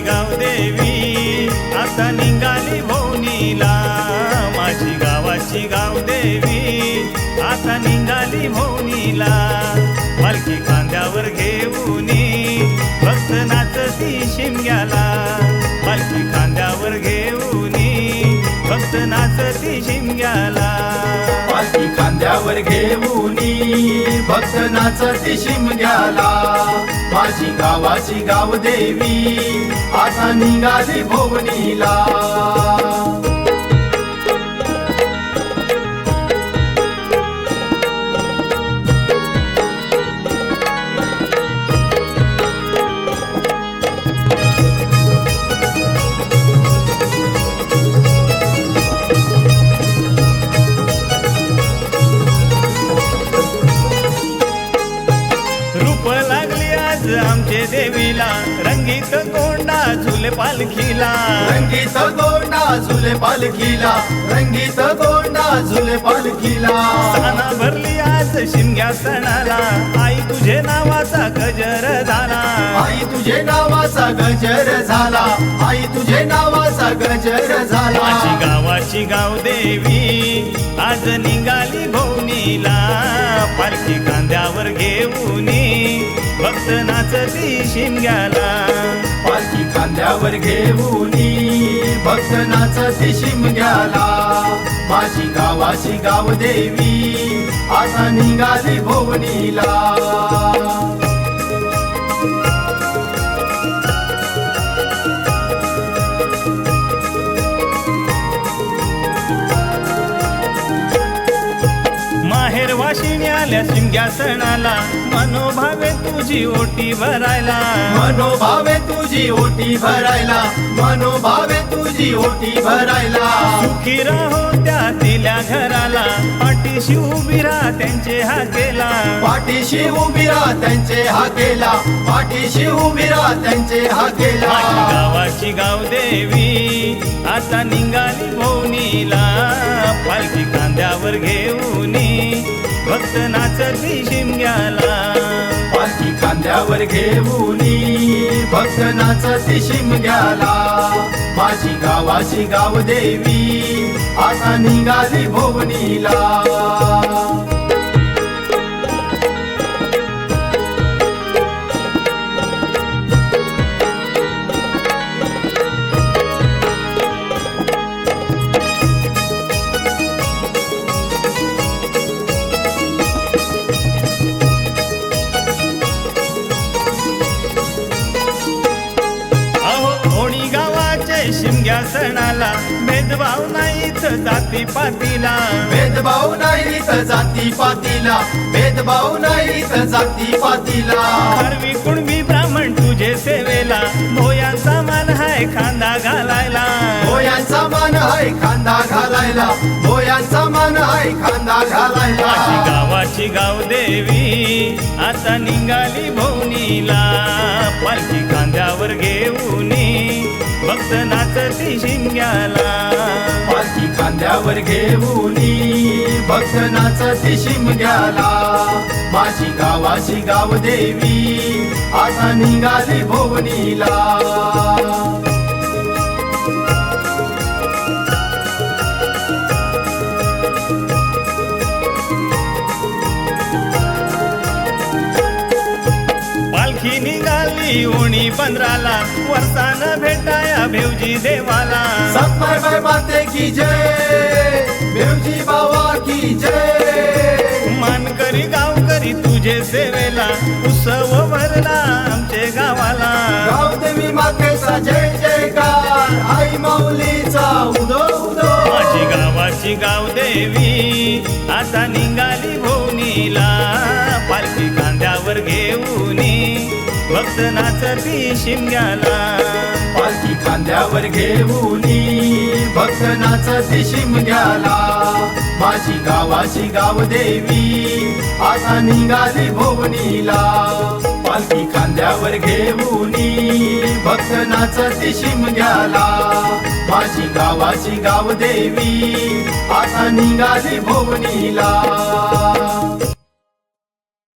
गाव देवी आता निघाली भोवनीला, माझी गावाची गाव देवी आता निघाली भोवनीला. पालखी खांद्यावर घेऊनी भक्त नाचती शिमग्याला, पालखी खांद्यावर घेऊनी भक्त नाचती शिमग्याला. पालखी खांद्यावर घेऊनी भक्त नाचती शिमग्याला. माझी गावाची गाव देवी आता निघाली भोवनीला. आमचे देवीला रंगीत गोंडा झुले पालखीला, रंगीत गोंडा झुले पालखीला, रंगीत गोंडा झुले पालखीला. साना भरली आज शिमग्या सणाला, आई तुझे नावाचा गजर झाला, आई तुझे नावाचा गजर झाला, आई तुझे नावाचा गजर झाला. माझी गावाची गाव देवी आज निघाली भोवनीला, पालखी खांद्यावर घेऊनी भक्त नाचती शिमग्याला. पालखी खांद्यावर घेऊनी भक्त नाचती शिमग्याला. माझी गावाची गाव देवी आता निघाली भोवनीला. माहेर वाशिणी आल्या शिमग्या सणाला, मनोभावे तुझी ओटी भरायला, मनोभावे तुझी ओटी भरायला, मनोभावे तुझी ओटी भरायला. सुखी राहो त्या दिल्या घराला, पाठीशी उभी राहा त्यांचे हाकेला, पाठीशी उभी राहा त्यांचे हाकेला, पाठीशी उभी राहा त्यांचे हाकेला. माझी गावाची गाव देवी आता निघाली भोवनीला, पालखी खांद्यावर घेऊनी भक्त नाचती शिमग्याला. पालखी खांद्यावर घेऊनी भक्त नाचती शिमग्याला. माझी गावाची गाव देवी आता निघाली भोवनीला. शिमग्या सणाला भेदभाव नाहीच जाती पातीला, भेदभाव नाहीच जाती पातीला, भेदभाव नाहीच जाती पातीला. खारवी कुणबी ब्राह्मण तुझे सेवेला, भोयांचा मान हाय खांदा घालायला, भोयांचा मान हाय खांदा घालायला, भोयांचा मान हाय खांदा घालायला. माझी गावाची गाव देवी आता निघाली भोवनीला, पालखी खांद्यावर घेऊनी भक्त नाचती शिमग्याला. पालखी खांद्यावर घेऊनी भक्त नाचती शिमग्याला. माझी गावाची गाव देवी आता निघाली भोवनीला. पालखी निघाली ओणी पंधराला, वरसान भेटाया भेवजी देवाला. सप्पाई माते की जय, भेवजी बाबा की जय. मानकरी गावकरी तुझे सेवेला, उत्सव भरला आमचे गावाला. गाव देवी मातेचा जय जयकार, आई माऊलीचा उदो उदो. माझी गावाची गाव देवी आता निघाली भोवनीला, पालखी खांद्यावर घेऊनी भक्त नाचती शिमग्याला पालखी खांद्यावर घेऊनी भक्त नाचती शिमग्याला माझी गावाची गाव देवी आता निघाली भोवनीला पालखी खांद्यावर घेऊनी भक्त नाचती शिमग्याला माझी गावाची गाव देवी आता निघाली भोवनीला